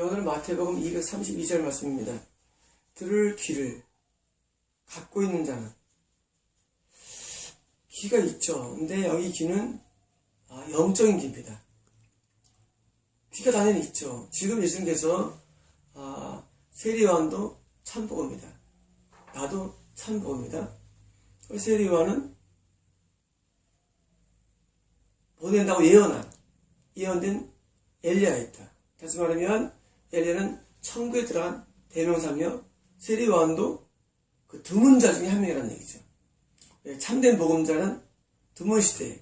오늘 마태복음 232절 말씀입니다. 들을 귀를 갖고 있는 자는, 귀가 있죠. 근데 여기 귀는 영적인 귀입니다. 귀가 당연히 있죠. 지금 예수님께서 세리요한도 참복음이다. 나도 참복음이다. 세리요한은 보낸다고 예언된 엘리야가 있다. 다시 말하면 엘리야는 천국에 들어간 대명사며 세리요한도 그 드문 자 중에 한 명이라는 얘기죠. 참된 복음자는 드문 시대에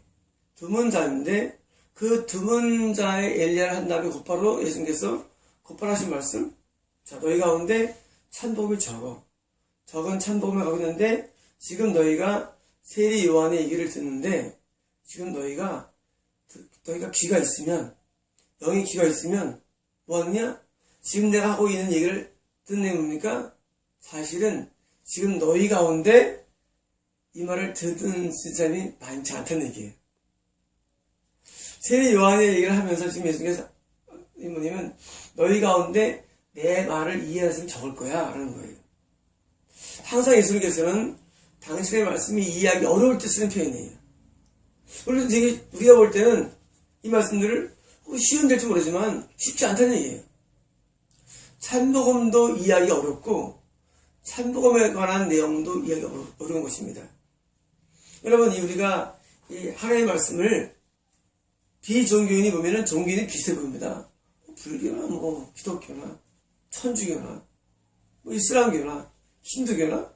드문 자인데 그 드문 자의 엘리야를 한 다음에 곧바로 예수님께서 곧바로 하신 말씀, 자, 너희 가운데 참복음이 적은 참복음을 가고 있는데 지금 너희가 세리 요한의 얘기를 듣는데 지금 너희가 귀가 있으면, 영의 귀가 있으면 뭐하느냐? 지금 내가 하고 있는 얘기를 듣는 게 뭡니까? 사실은 지금 너희 가운데 이 말을 듣는 사람이 많지 않다는 얘기예요. 세리 요한의 얘기를 하면서 지금 예수님께서 뭐냐면 너희 가운데 내 말을 이해하는 사람이 적을 거야 라는 거예요. 항상 예수님께서는 당신의 말씀이 이해하기 어려울 때 쓰는 표현이에요. 물론 우리가 볼 때는 이 말씀들을 쉬운 될지 모르지만 쉽지 않다는 얘기예요. 참복음도 이해하기 어렵고 참복음에 관한 내용도 이해하기 어려운 것입니다. 여러분, 우리가 이 하나님의 말씀을 비종교인이 보면은 종교인이 비슷해 보입니다. 불교나 기독교나 천주교나 이슬람교나 힌두교나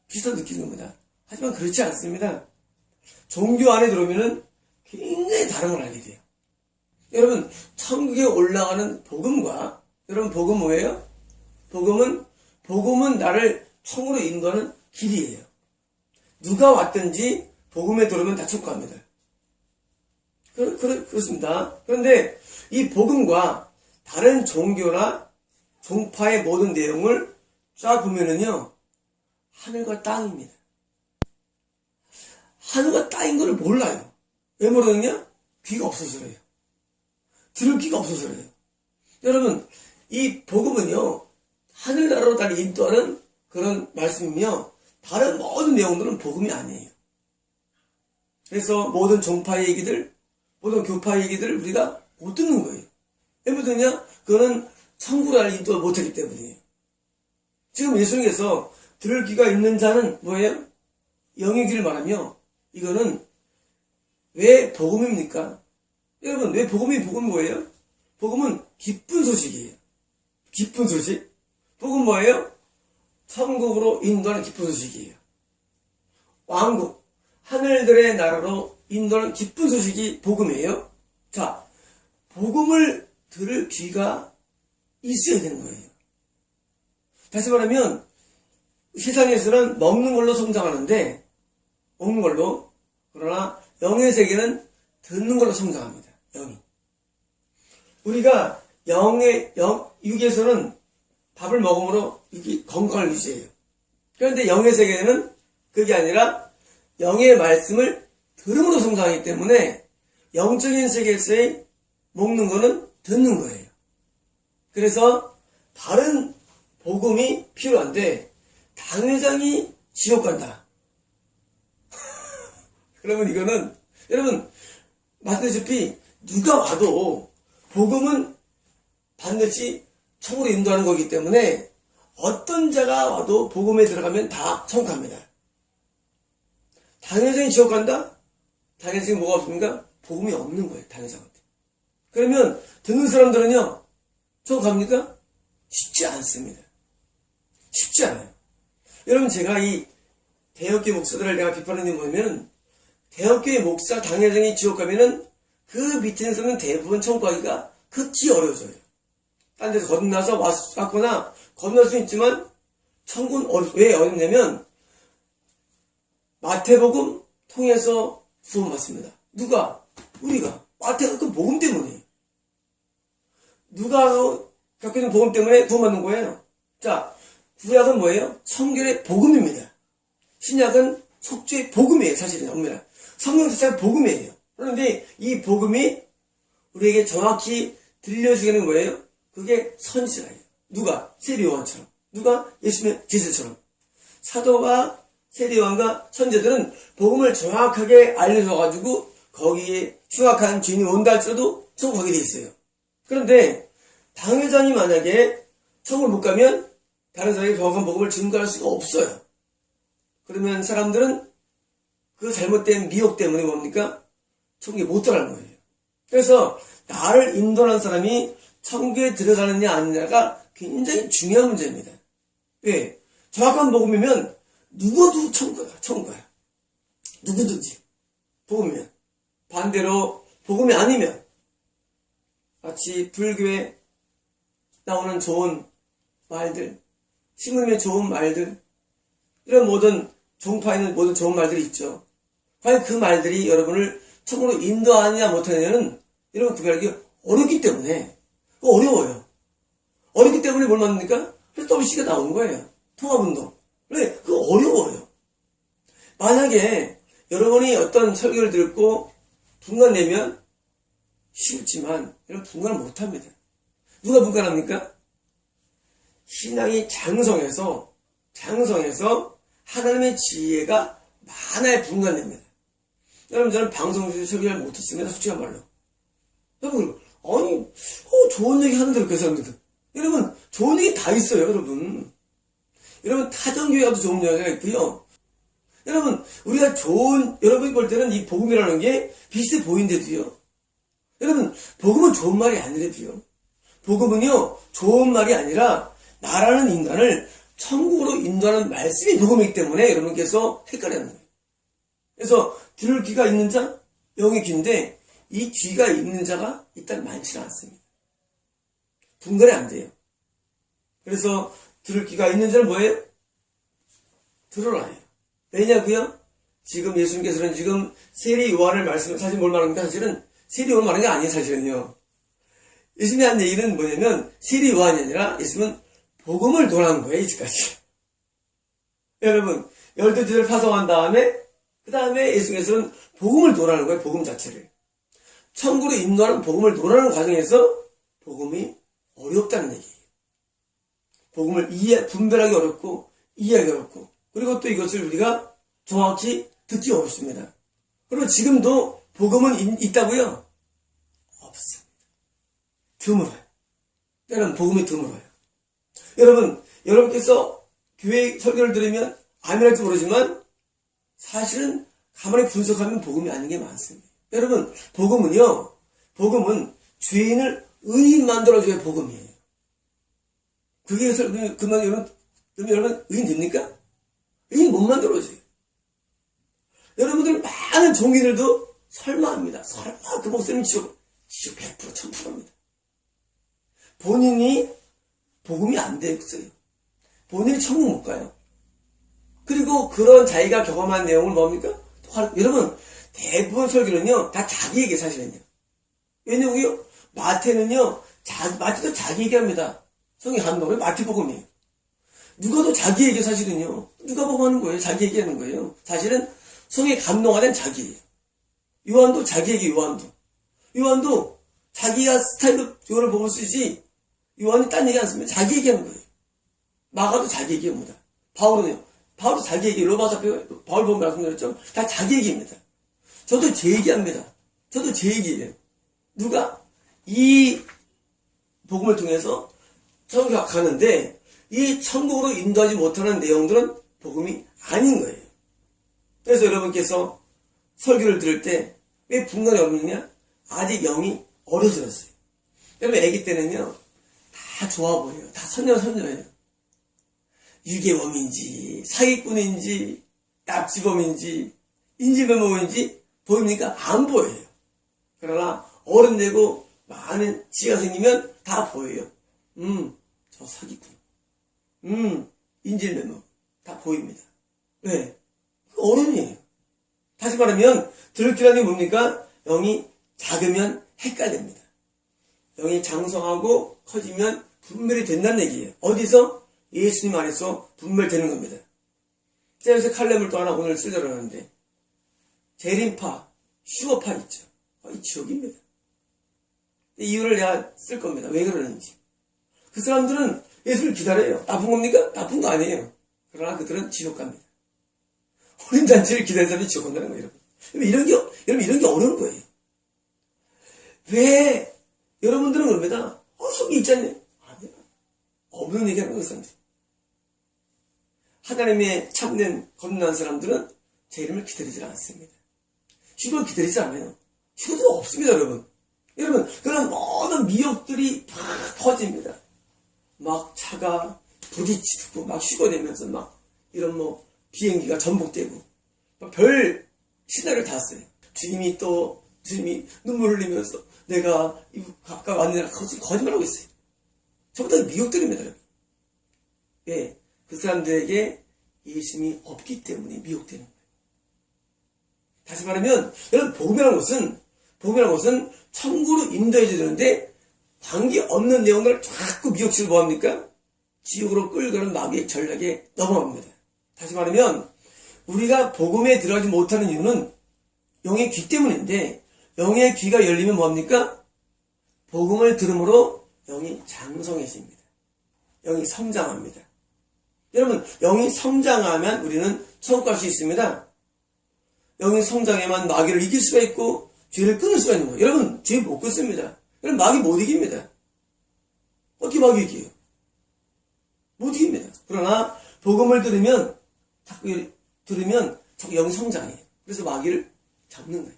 비슷한 느끼는 겁니다. 하지만 그렇지 않습니다. 종교 안에 들어오면은 굉장히 다른 걸 알게 돼요. 여러분, 천국에 올라가는 복음과, 여러분, 복음 뭐예요? 복음은 나를 천국으로 인도하는 길이에요. 누가 왔든지 복음에 들어오면 다 천국 갑니다. 그렇습니다. 그런데 이 복음과 다른 종교나 종파의 모든 내용을 쫙 보면은요, 하늘과 땅입니다. 하늘과 땅인 걸 몰라요. 왜 모르느냐? 귀가 없어서 그래요. 들을 귀가 없어서 그래요. 여러분, 이 복음은요, 하늘나라로 나를 인도하는 그런 말씀이며 다른 모든 내용들은 복음이 아니에요. 그래서 모든 종파의 얘기들, 모든 교파의 얘기들을 우리가 못 듣는 거예요. 왜 못 듣느냐? 그거는 천국으로 나를 인도 못하기 때문이에요. 지금 예수님께서 들을 귀가 있는 자는 뭐예요? 영의 귀를 말하며, 이거는 왜 복음입니까? 여러분, 왜 복음이 뭐예요? 복음은 기쁜 소식이에요. 기쁜 소식. 복음 뭐예요? 천국으로 인도하는 기쁜 소식이에요. 왕국, 하늘들의 나라로 인도하는 기쁜 소식이 복음이에요. 자, 복음을 들을 귀가 있어야 되는 거예요. 다시 말하면 세상에서는 먹는 걸로 성장하는데, 먹는 걸로, 그러나 영의 세계는 듣는 걸로 성장합니다. 영이. 우리가 육에서는 밥을 먹음으로 건강을 유지해요. 그런데 영의 세계는 그게 아니라 영의 말씀을 들음으로 성장하기 때문에 영적인 세계에서의 먹는 거는 듣는 거예요. 그래서 다른 복음이 필요한데 당회장이 지옥 간다. 그러면 이거는 여러분 말씀드렸다시피 누가 와도 복음은 반드시 천국으로 인도하는 거기 때문에 어떤 자가 와도 복음에 들어가면 다 천국 갑니다. 당회장이 지옥 간다? 당회장이 뭐가 없습니까? 복음이 없는 거예요. 당회장한테. 그러면 듣는 사람들은요 천국 갑니까? 쉽지 않습니다. 쉽지 않아요. 여러분, 제가 이 대역교회 목사들을 내가 비판하는 게 뭐냐면 대역교회 목사 당회장이 지옥 가면은 그 밑에서는 대부분 천국 가기가 극히 어려워져요. 딴 데서 건너서 왔거나 건널 수 있지만 천국은 왜 어렵냐면 마태복음 통해서 구원받습니다. 누가? 우리가. 마태복음 복음 때문에. 누가 갖고 있는 복음 때문에 구원받는 거예요. 자, 구약은 뭐예요? 성결의 복음입니다. 신약은 속죄의 복음이에요. 사실은 엄밀한. 성경 자체가 복음이에요. 그런데 이 복음이 우리에게 정확히 들려주기는 뭐예요? 그게 선지자예요. 누가? 세리요한처럼. 누가? 예수님의 제자처럼. 사도가 세리요한과 선지자들은 복음을 정확하게 알려줘가지고 거기에 흉악한 죄인이 온다 할지라도 천국 가게 돼 있어요. 그런데 당회장이 만약에 천국을 못 가면 다른 사람에게 정확한 복음을 증거할 수가 없어요. 그러면 사람들은 그 잘못된 미혹 때문에 뭡니까? 천국에 못 들어가는 거예요. 그래서 나를 인도하는 사람이 천국에 들어가느냐 아니냐가 굉장히 중요한 문제입니다. 왜? 정확한 복음이면 누구도 천국 가요. 누구든지. 복음이면. 반대로 복음이 아니면 마치 불교에 나오는 좋은 말들, 신금의 좋은 말들, 이런 모든 종파에 있는 모든 좋은 말들이 있죠. 과연 그 말들이 여러분을 천국으로 인도하느냐 못하느냐는 여러분 구별하기 어렵기 때문에 어려워요. 어렵기 때문에 뭘 만듭니까? 그래서 WC가 나오는 거예요. 통합운동. 왜? 그거 어려워요. 만약에 여러분이 어떤 설교를 듣고 분간되면 쉽지만 여러분 분간을 못합니다. 누가 분간합니까? 신앙이 장성해서 하나님의 지혜가 많아야 분간됩니다. 여러분 저는 방송에서 설교를 못했습니다. 솔직한 말로. 여러분 아니 좋은 얘기 하는데 그 사람들 여러분 좋은 얘기 다 있어요. 여러분 타정교회 가도 좋은 얘기가 있고요. 여러분 우리가 여러분이 볼 때는 이 복음이라는 게 비슷해 보이는데도요. 여러분 복음은 좋은 말이 아니래도요. 복음은요 좋은 말이 아니라 나라는 인간을 천국으로 인도하는 말씀이 복음이기 때문에 여러분께서 헷갈려하는 거예요. 그래서 들을 귀가 있는 자 영이 귀인데 이 귀가 있는 자가 일단 많지는 않습니다. 분간이 안 돼요. 그래서 들을 귀가 있는 자는 뭐예요? 들어라요. 왜냐고요? 지금 예수님께서는 지금 세리 요한을 말씀을 사실 뭘 말합니까? 사실은 세리 요한 말하는 게 아니에요. 사실은요. 예수님이 한 얘기는 뭐냐면 세리 요한이 아니라 예수님은 복음을 논한 거예요. 이제까지. 여러분 12제자를 파송한 다음에 그 다음에 예수님께서는 복음을 논하는 거예요. 복음 자체를. 천국으로 인도하는 복음을 논하는 과정에서 복음이 어렵다는 얘기예요. 복음을 분별하기 어렵고 이해하기 어렵고 그리고 또 이것을 우리가 정확히 듣기 어렵습니다. 그리고 지금도 복음은 있다고요? 없습니다. 드물어요. 때는 복음이 드물어요. 여러분께서 교회 설교를 들으면 아멘할지 모르지만 사실은 가만히 분석하면 복음이 아닌 게 많습니다. 여러분 복음은 죄인을 의인 만들어줘야 복음이에요. 그게 그만 여러분 의인 됩니까? 의인 못 만들어줘요. 여러분들 많은 종교들도 설마 합니다. 설마 그 목사님 지옥 100% 1000%입니다. 본인이 복음이 안 되었어요. 본인이 천국 못 가요. 그리고 그런 자기가 경험한 내용을 뭡니까? 여러분 대부분 설교는요 다 자기 얘기 사실은요. 왜냐고요? 마태는요 마태도 자기 얘기합니다. 성의 감동은 마태복음이에요. 누가도 자기 얘기 사실은요. 누가 복음하는 거예요? 자기 얘기하는 거예요. 사실은 성의 감동하는 자기예요. 요한도 자기 얘기 요한도 자기가 스타일로 요한을 복음을 쓰지 요한이 딴 얘기 안 씁니다. 자기 얘기하는 거예요. 마가도 자기 얘기합니다. 바울도 자기 얘기, 로마서 바울 보면 말씀드렸죠. 다 자기 얘기입니다. 저도 제 얘기합니다. 저도 제 얘기예요. 누가 이 복음을 통해서 천국 가는데 이 천국으로 인도하지 못하는 내용들은 복음이 아닌 거예요. 그래서 여러분께서 설교를 들을 때 왜 분간이 어렵느냐? 아직 영이 어려서 그랬어요. 여러분 아기 때는요 다 좋아 보여요. 다 선녀예요. 유괴범인지 사기꾼인지 납치범인지 인질배모인지 보입니까? 안 보여요. 그러나 어른 되고 많은 지가 생기면 다 보여요. 저 사기꾼 인질배모 다 보입니다. 왜? 어른이에요. 다시 말하면 들키라는 게 뭡니까? 영이 작으면 헷갈립니다. 영이 장성하고 커지면 분별이 된다는 얘기예요. 어디서? 예수님 안에서 분별되는 겁니다. 제가 요새 칼럼을 또 하나 오늘 쓰려고 하는데 재림파, 휴거파 있죠. 이 지옥입니다. 이유를 내가 쓸 겁니다. 왜 그러는지. 그 사람들은 예수를 기다려요. 나쁜 겁니까? 나쁜 거 아니에요. 그러나 그들은 지옥 갑니다. 혼인잔치를 기다리는 사람이 지옥 간다는 거예요, 여러분. 이런 게 어려운 거예요. 왜 여러분들은 그럽니다. 속이 있지 않냐? 아니야. 없는 얘기하는 거예요, 그 사람들이. 하나님의 참된 겁난 사람들은 제 이름을 기다리지 않습니다. 휴거 기다리지 않아요. 휴거도 없습니다, 여러분. 여러분, 그런 모든 미혹들이 다 터집니다. 막 차가 부딪히고, 막 휴거되면서 막 이런 비행기가 전복되고, 별 시나리오를 다 써요. 주님이 눈물 흘리면서 내가 가까이 왔느냐 거짓말하고 있어요. 전부 다 미혹들입니다, 여러분. 예, 그 사람들에게 예수님이 없기 때문에 미혹되는 거예요. 다시 말하면 여러분, 복음이라는 것은 천국으로 인도해줘야 되는데 관계없는 내용들을 자꾸 미혹시키고 뭐합니까? 지옥으로 끌고는 마귀의 전략에 넘어갑니다. 다시 말하면 우리가 복음에 들어가지 못하는 이유는 영의 귀 때문인데, 영의 귀가 열리면 뭐합니까? 복음을 들음으로 영이 장성해집니다. 영이 성장합니다. 여러분, 영이 성장하면 우리는 천국 갈 수 있습니다. 영이 성장해만 마귀를 이길 수가 있고 죄를 끊을 수가 있는 거예요. 여러분, 죄 못 끊습니다. 여러분, 마귀 못 이깁니다. 어떻게 마귀 이겨요? 못 이깁니다. 그러나 복음을 자꾸 영이 성장해요. 그래서 마귀를 잡는 거예요.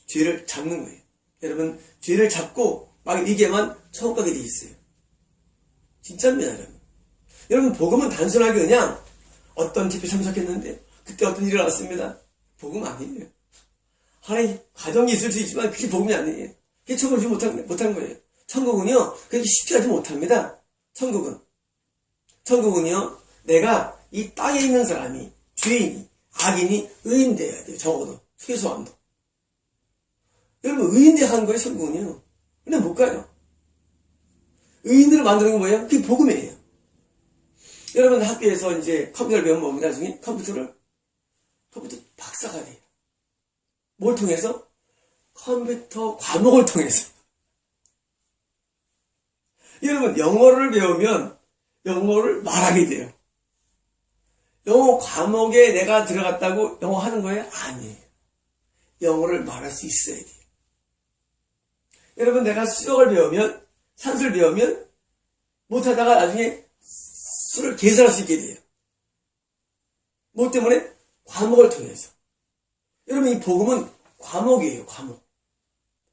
죄를 잡는 거예요. 여러분, 죄를 잡고 마귀를 이겨야만 천국 가게 돼 있어요. 진짜입니다, 여러분. 여러분, 복음은 단순하게 그냥 어떤 집회 참석했는데 그때 어떤 일이 일어났습니다. 복음 아니에요. 하나님, 가정이 있을 수 있지만 그게 복음이 아니에요. 그게 천국을 주지 못한 거예요. 천국은요, 그렇게 쉽게 하지 못합니다. 천국은요, 내가 이 땅에 있는 사람이, 죄인이, 악인이 의인 되어야 돼요. 적어도. 최소한도. 여러분, 의인 되어야 하는 거예요, 천국은요. 근데 못 가요. 의인들을 만드는 게 뭐예요? 그게 복음이에요. 여러분, 학교에서 이제 컴퓨터를 배우면 뭡니까? 나중에 컴퓨터 박사가 돼요. 뭘 통해서? 컴퓨터 과목을 통해서. 여러분, 영어를 배우면 영어를 말하게 돼요. 영어 과목에 내가 들어갔다고 영어 하는 거예요? 아니에요. 영어를 말할 수 있어야 돼요. 여러분, 내가 수학을 배우면, 산수를 배우면 못하다가 나중에 수를 계산할 수 있게 돼요. 뭐 때문에? 과목을 통해서. 여러분, 이 복음은 과목이에요, 과목.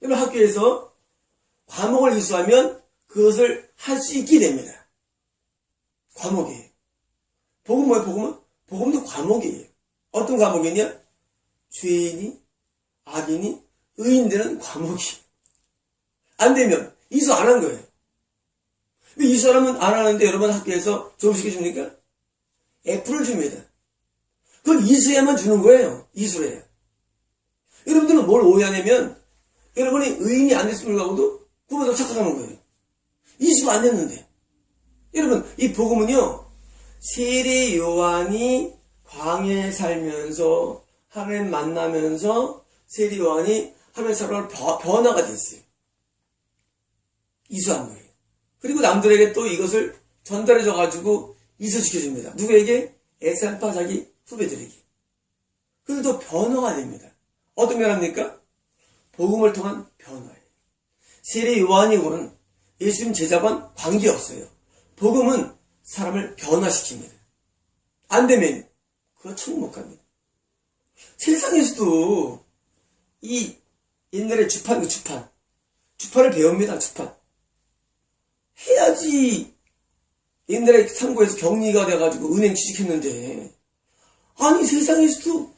여러분, 학교에서 과목을 이수하면 그것을 할 수 있게 됩니다. 과목이에요. 복음 뭐예요, 복음은? 복음도 과목이에요. 어떤 과목이냐? 죄인이, 악인이, 의인 되는 과목이. 안 되면 이수 안 한 거예요. 왜 이수하면 안 하는데 여러분 학교에서 졸업시켜줍니까? F를 줍니다. 그건 이수해야만 주는 거예요. 이수를 해요. 여러분들은 뭘 오해하냐면 여러분이 의인이 안 됐음을 가고도 그보다 착각하는 거예요. 이수가 안 됐는데. 여러분, 이 복음은요, 세례 요한이 광야에 살면서 하나님 만나면서 세례 요한이 하나님 사람으로 변화가 됐어요. 이수한 거예요. 그리고 남들에게 또 이것을 전달해줘가지고 이수시켜줍니다. 누구에게? 에살파 자기 후배들에게. 그들도 변화가 됩니다. 어떤 변화입니까? 복음을 통한 변화예요. 세례 요한이 오는 예수님 제자관 관계없어요. 복음은 사람을 변화시킵니다. 안 되면 그거 천국 못 갑니다. 세상에서도 이 옛날에 주판을 배웁니다. 주판 해야지. 옛날에 상고에서 격리가 돼가지고 은행 취직했는데, 아니 세상에서도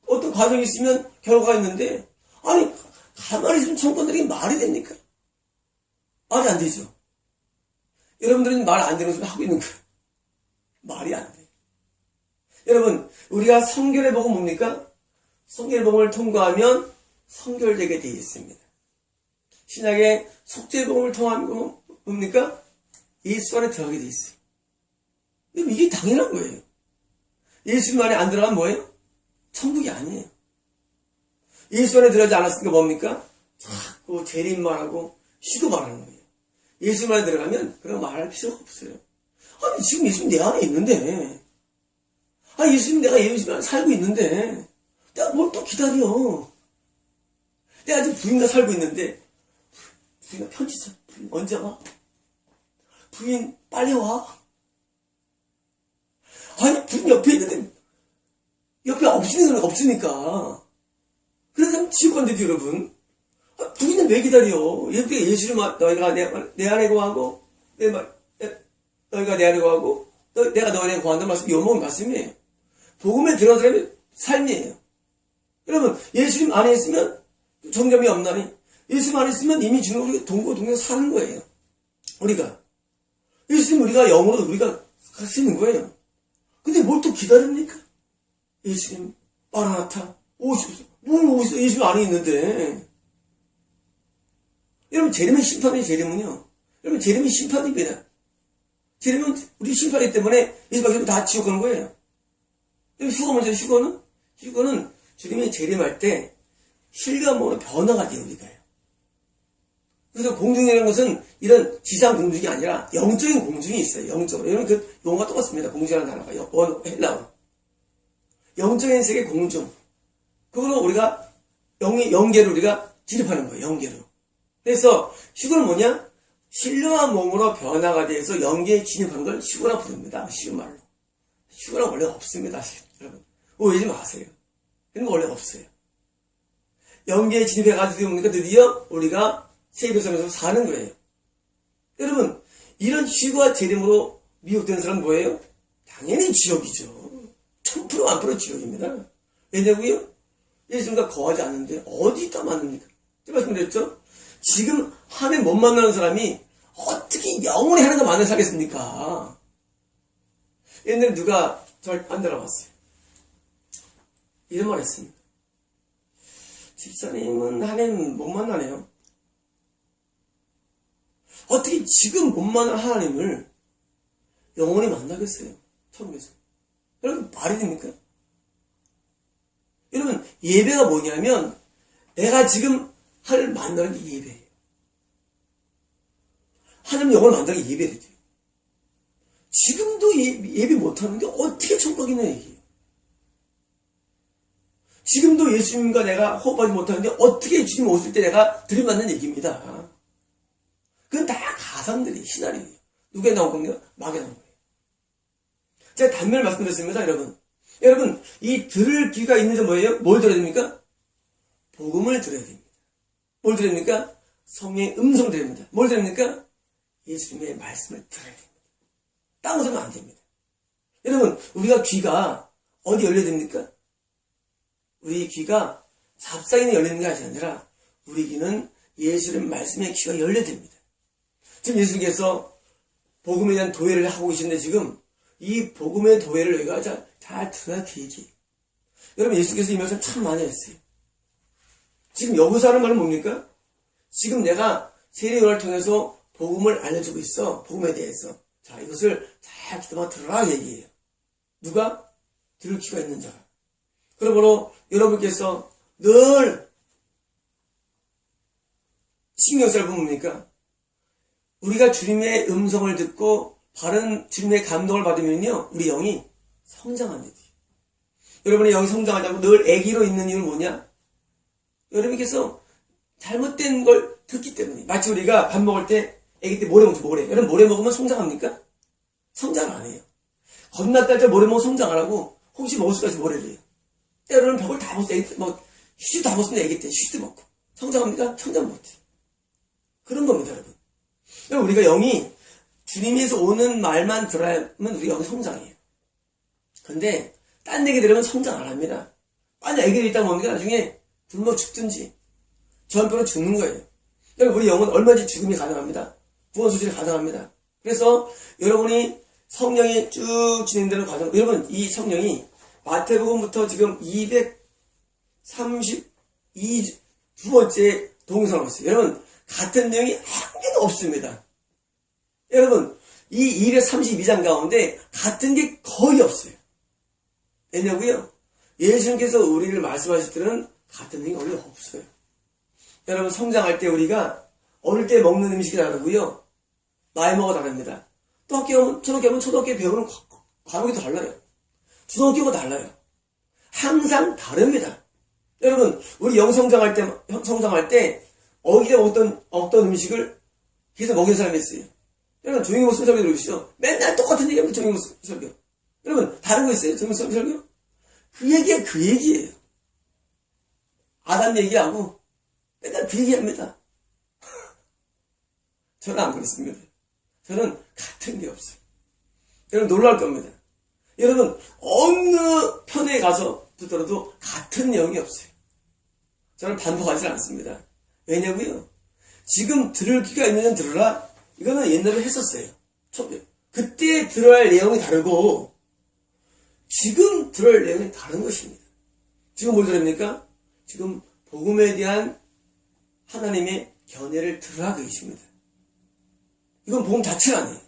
어떤 과정이 있으면 결과가 있는데, 아니 가만히 있으면 천권 들이 말이 됩니까? 말이 안 되죠. 여러분들은 말 안 되는 소리 하고 있는 거예요. 말이 안 돼. 여러분, 우리가 성결의 복은 뭡니까? 성결의 복을 통과하면 성결되게 되어 있습니다. 신약의 속죄의 복을 통하면 뭡니까? 예수 안에 들어가게 되어 있어요. 이게 당연한 거예요. 예수 안에 안 들어가면 뭐예요? 천국이 아니에요. 예수 안에 들어가지 않았으니까 뭡니까? 자꾸 재림말하고 쉬고 말하는 거예요. 예수님 안에 들어가면 그런 말할 필요가 없어요. 아니, 지금 예수님 내 안에 있는데. 아, 예수님 내가 예수님 안에 살고 있는데. 내가 뭘 또 기다려. 내가 지금 부인과 살고 있는데. 부인아 편지 써. 부인 언제 와? 부인 빨리 와. 아니, 부인 옆에 있는데. 옆에 없으니까. 그래서 지옥 간대요, 여러분. 아, 부인은 왜 기다려? 옆에 예수님, 너희가 내 안에 거하고, 너희가 내 안에 거하고, 내가 너 안에 거한다는 말씀이 요목은 말씀이에요. 복음에 들어간 사람의 삶이에요. 여러분, 예수님 안에 있으면 정점이 없나니, 예수님 안에 있으면 이미 주는 우리가 동고동락 사는 거예요. 우리가. 예수님 우리가 영으로 우리가 갈 수 있는 거예요. 근데 뭘 또 기다립니까? 예수님, 마라나타, 오십시오. 뭘 오십시오. 예수님 안에 있는데. 여러분, 재림의 심판이에요, 재림은요. 여러분, 재림이 심판입니다. 재림은 우리 심판이기 때문에 예수 밖에 다 지옥 가는 거예요. 휴거 먼저 휴거는 주님이 재림할 때 실감으로 변화가 돼요, 우리가요. 그래서 공중이라는 것은 이런 지상 공중이 아니라 영적인 공중이 있어요, 영적으로. 여러분, 그 용어가 똑같습니다. 공중이라는 단어가. 헬라어. 영적인 세계 공중. 그걸로 우리가 영계로 우리가 진입하는 거예요, 영계로. 그래서 휴거는 뭐냐? 신령한 몸으로 변화가 돼서 영계에 진입하는 걸 휴거라 부릅니다. 쉬운 말로. 휴거는 원래 없습니다, 여러분. 오해하지 마세요. 그런 거 원래 없어요. 영계에 진입해가지고 드디어 우리가 세계선에서 사는 거예요. 여러분, 이런 휴거와 재림으로 미혹된 사람은 뭐예요? 당연히 지옥이죠. 1000% 만프로 지옥입니다. 왜냐고요? 예수님과 거하지 않는데 어디다 만납니까? 제가 말씀드렸죠? 지금 하나님 못 만나는 사람이 어떻게 영원히 하나님과 만나 살겠습니까? 옛날에 누가 저를 안 들어봤어요. 이런 말 했습니다. 집사님은 하나님 못 만나네요. 어떻게 지금 못 만난 하나님을 영원히 만나겠어요? 천국에서. 여러분, 말이 됩니까? 여러분, 예배가 뭐냐면 내가 지금 하나님을 만나는 게 예배예요. 하나님 영혼을 만나는 게 예배를 돼요. 지금도 예배 못하는데 어떻게 천국이냐 얘기예요. 지금도 예수님과 내가 호흡하지 못하는데 어떻게 주님 오실 때 내가 들이받는 얘기입니다. 그건 다 가상들이 시나리오예요. 누구에 나온 겁니까? 막에 나온 거예요. 제가 단면을 말씀드렸습니다, 여러분. 여러분, 이 들을 귀가 있는 게 뭐예요? 뭘 들어야 됩니까? 복음을 들어야 됩니다. 뭘 들어야 됩니까? 성령의 음성을 들어야 됩니다. 뭘 들어야 됩니까? 예수님의 말씀을 들어야 됩니다. 딴 거 들으면 안 됩니다. 여러분, 우리가 귀가 어디 열려야 됩니까? 우리 귀가 잡상인에 열리는 게 아니라 우리 귀는 예수님 말씀의 귀가 열려야 됩니다. 지금 예수님께서 복음에 대한 도회를 하고 계신데 지금 이 복음의 도회를 우리가 잘 들어야 되지. 여러분, 예수께서 이 말씀 참 많이 했어요. 지금 여기서 하는 말은 뭡니까? 지금 내가 세례요한을 통해서 복음을 알려주고 있어. 복음에 대해서. 자, 이것을 잘 기도만 들어라 얘기해요. 누가? 들을 귀가 있는 자가. 그러므로 여러분께서 늘 신경 쓸 부분 뭡니까? 우리가 주님의 음성을 듣고 바른 주님의 감동을 받으면요, 우리 영이 성장합니다. 여러분의 영이 성장하자고 늘 애기로 있는 이유는 뭐냐? 여러분께서 잘못된 걸 듣기 때문에. 마치 우리가 밥 먹을 때 애기 때 모래 먹죠, 모래. 여러분 모래 먹으면 성장합니까? 성장 안 해요. 겁날 때 모래 먹으면 성장 안 하고 혹시 먹을 수까지 모래를 해요. 때로는 벽을 다 먹었어. 애기 때 휴지 다 먹었으면 애기 때 휴지 먹고. 성장합니까? 성장 못해. 그런 겁니다, 여러분. 여러분, 우리가 영이 주님에서 오는 말만 들어야면 우리 영이 성장해요. 근데 딴 얘기 들으면 성장 안 합니다. 딴 애기들이 있다 보니까 나중에 굶어 죽든지 전표로 죽는 거예요. 여러분, 우리 영은 얼마든지 죽음이 가능합니다. 구원소실이 가능합니다. 그래서 여러분이 성령이 쭉 진행되는 과정, 여러분 이 성령이 마태복음부터 지금 232번째 동영상을 했어요. 여러분, 같은 내용이 한 개도 없습니다. 여러분, 이 232장 가운데 같은 게 거의 없어요. 왜냐고요? 예수님께서 우리를 말씀하실 때는 같은 내용이 원래 없어요. 여러분, 성장할 때 우리가 어릴 때 먹는 음식이 다르고요. 나이모가 다릅니다. 또 학교 가면, 초등학교 가면 초등학교 배우는 과목이 또 달라요. 중학교가 달라요. 항상 다릅니다. 여러분, 우리 성장할 때, 어디에 어떤 음식을 계속 먹이는 사람이 있어요. 여러분, 조용히 먹으면 설교 들으시죠? 맨날 똑같은 얘기하면 조용히 먹으면 설교. 여러분, 다른 거 있어요? 조용히 먹으면 설교? 그 얘기야, 그 얘기예요. 아담 얘기하고, 맨날 그 얘기합니다. 저는 안 그렇습니다. 저는 같은 게 없어요. 여러분, 놀랄 겁니다. 여러분, 어느 편에 가서 듣더라도 같은 내용이 없어요. 저는 반복하지 않습니다. 왜냐고요? 지금 들을 귀가 있는 들으라. 이거는 옛날에 했었어요. 그때 들어야 할 내용이 다르고 지금 들어야 할 내용이 다른 것입니다. 지금 뭘 들읍니까? 지금 복음에 대한 하나님의 견해를 들으라고 계십니다. 이건 복음 자체가 아니에요.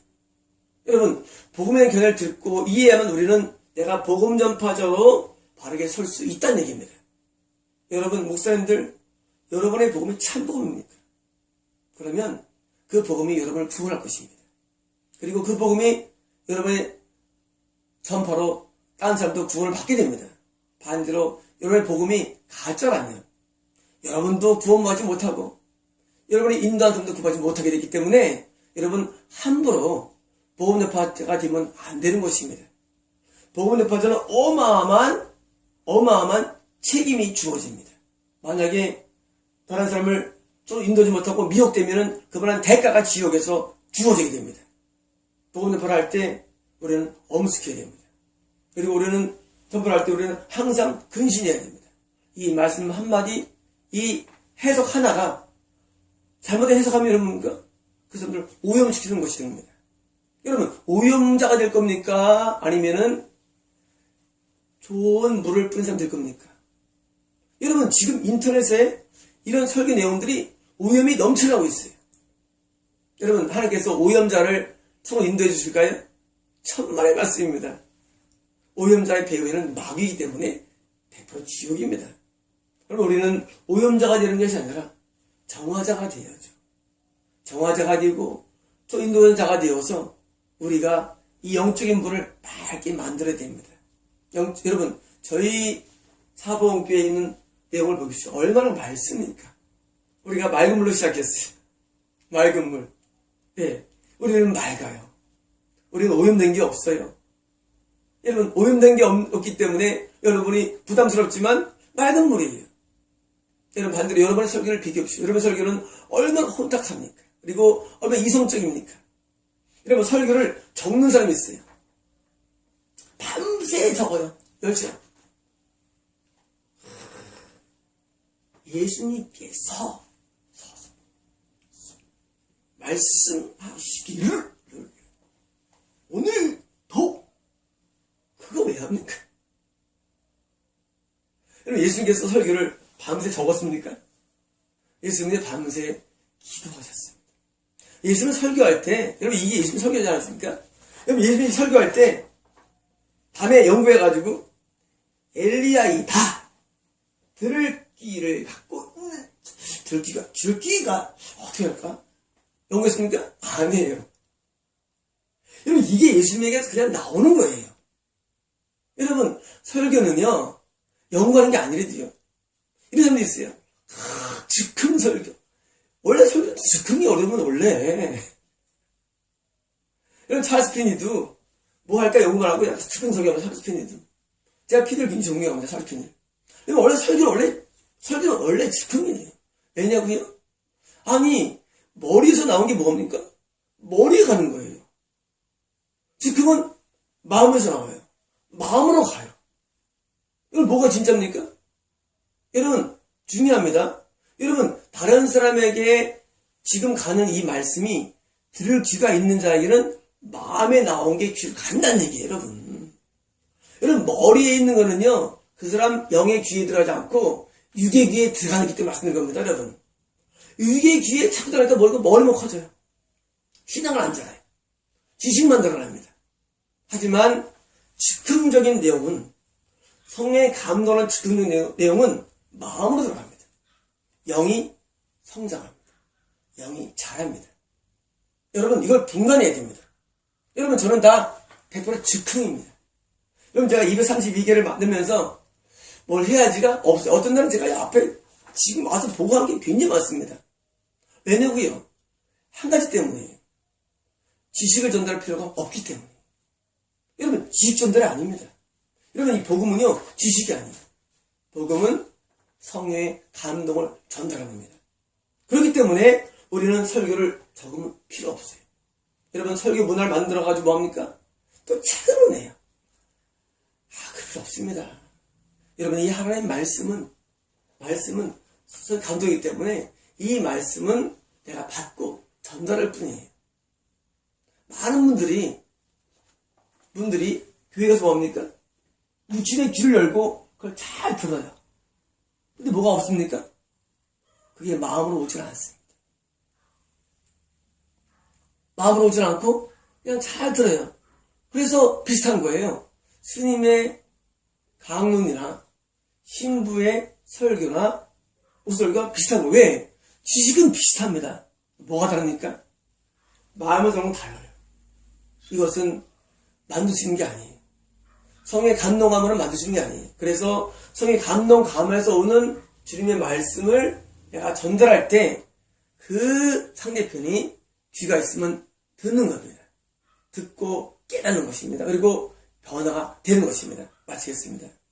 여러분, 복음에 대한 견해를 듣고 이해하면 우리는 내가 복음 전파자로 바르게 설 수 있다는 얘기입니다. 여러분, 목사님들, 여러분의 복음이 참 복음입니까? 그러면 그 복음이 여러분을 구원할 것입니다. 그리고 그 복음이 여러분의 전파로 다른 사람도 구원을 받게 됩니다. 반대로 여러분의 복음이 가짜라면 여러분도 구원받지 못하고 여러분이 인도한 사람도 구원받지 못하게 되기 때문에 여러분 함부로 복음 전파자가 되면 안 되는 것입니다. 복음 전파자는 어마어마한 책임이 주어집니다. 만약에 다른 사람을 좀 인도하지 못하고 미혹되면은 그만한 대가가 지옥에서 주어지게 됩니다. 복음 전파를 할 때 우리는 엄숙해야 됩니다. 그리고 우리는 전파를 할 때 우리는 항상 근신해야 됩니다. 이 말씀 한마디, 이 해석 하나가 잘못된 해석하면 여러분과 그 사람들을 오염시키는 것이 됩니다. 여러분, 오염자가 될 겁니까? 아니면은 좋은 물을 뿌린 사람 될 겁니까? 여러분, 지금 인터넷에 이런 설교 내용들이 오염이 넘쳐나고 있어요. 여러분, 하나님께서 오염자를 서로 인도해 주실까요? 천만의 말씀입니다. 오염자의 배후에는 마귀이기 때문에 100% 지옥입니다. 그럼 우리는 오염자가 되는 것이 아니라 정화자가 되어야죠. 정화자가 되고 또 인도하는 자가 되어서 우리가 이 영적인 불을 맑게 만들어야 됩니다. 여러분, 저희 사보원교회에 있는 내용을 보십시오. 얼마나 맑습니까? 우리가 맑은 물로 시작했어요. 맑은 물. 네, 우리는 맑아요. 우리는 오염된 게 없어요. 여러분, 오염된 게 없기 때문에 여러분이 부담스럽지만 맑은 물이에요. 여러분, 반대로 여러분의 설교를 비교합시오. 여러분의 설교는 얼마나 혼탁합니까? 그리고 얼마나 이성적입니까? 여러분, 설교를 적는 사람이 있어요. 밤새 적어요. 10시간. 예수님께서 말씀하시기를 오늘도 그거 왜 합니까? 여러분, 예수님께서 설교를 밤새 적었습니까? 예수님이 밤새 기도하셨습니다. 예수님 설교할 때, 여러분, 이게 예수님 설교하지 않았습니까? 여러분, 예수님이 설교할 때 밤에 연구해가지고 엘리야이다 들을 귀를 갖고 있는 들기가 어떻게 할까? 연구했습니까? 아니에요. 여러분, 이게 예수님에게서 그냥 나오는 거예요. 여러분, 설교는요 연구하는 게 아니래도요. 이런 사람도 있어요. 즉흥 설교. 원래 설교 즉흥이 어려우면 원래. 여러분, 찰스 피니도 뭐 할까 연구를 하고 즉흥 설교하면 찰스 피니도. 제가 피들 굉장히 존경합니다. 찰스 피니. 여러분, 원래 설교는 원래 즉흥이에요. 왜냐고요? 아니, 머리에서 나온 게 뭡니까? 머리에 가는 거예요. 즉흥은 마음에서 나와요. 마음으로 가요. 이건 뭐가 진짜입니까? 여러분, 중요합니다. 여러분, 다른 사람에게 지금 가는 이 말씀이 들을 귀가 있는 자에게는 마음에 나온 게 귀를 간다는 얘기예요, 여러분. 여러분, 머리에 있는 거는요, 그 사람 영의 귀에 들어가지 않고 육의 귀에 들어가기 때문에 말씀드린 겁니다, 여러분. 육의 귀에 자꾸 들어가니까 머리만 커져요. 신앙을 안 자라요. 지식만 드러납니다. 하지만 즉흥적인 내용은, 성의 감동하는 즉흥적인 내용은 마음으로 들어갑니다. 영이 성장합니다. 영이 자랍니다. 여러분 이걸 분간해야 됩니다. 여러분 저는 다 100% 즉흥입니다. 여러분 제가 232개를 만들면서 뭘 해야지가 없어요. 어떤 날은 제가 앞에 지금 와서 보고한 게 굉장히 많습니다. 왜냐고요? 한 가지 때문이에요. 지식을 전달할 필요가 없기 때문에. 여러분 지식 전달이 아닙니다. 여러분 이 복음은요 지식이 아니에요. 복음은 성령의 감동을 전달하는 겁니다. 그렇기 때문에 우리는 설교를 적으면 필요 없어요. 여러분 설교 문화를 만들어가지고 뭐합니까? 또 책으로 내요. 그럴 필요 없습니다. 여러분 이 하나님의 말씀은 감동이기 때문에 이 말씀은 내가 받고 전달할 뿐이에요. 많은 분들이 교회 가서 뭡니까? 무침의 귀를 열고 그걸 잘 들어요. 근데 뭐가 없습니까? 그게 마음으로 오질 않습니다. 마음으로 오질 않고 그냥 잘 들어요. 그래서 비슷한 거예요. 스님의 강론이나 신부의 설교나 우설교가 비슷한 거예요. 왜? 지식은 비슷합니다. 뭐가 다릅니까? 마음의 정도는 달라요. 이것은 만드시는 게 아니에요. 성의 감동감으로 만드시는 게 아니에요. 그래서 성의 감동감에서 오는 주님의 말씀을 내가 전달할 때 그 상대편이 귀가 있으면 듣는 겁니다. 듣고 깨닫는 것입니다. 그리고 변화가 되는 것입니다. 마치겠습니다.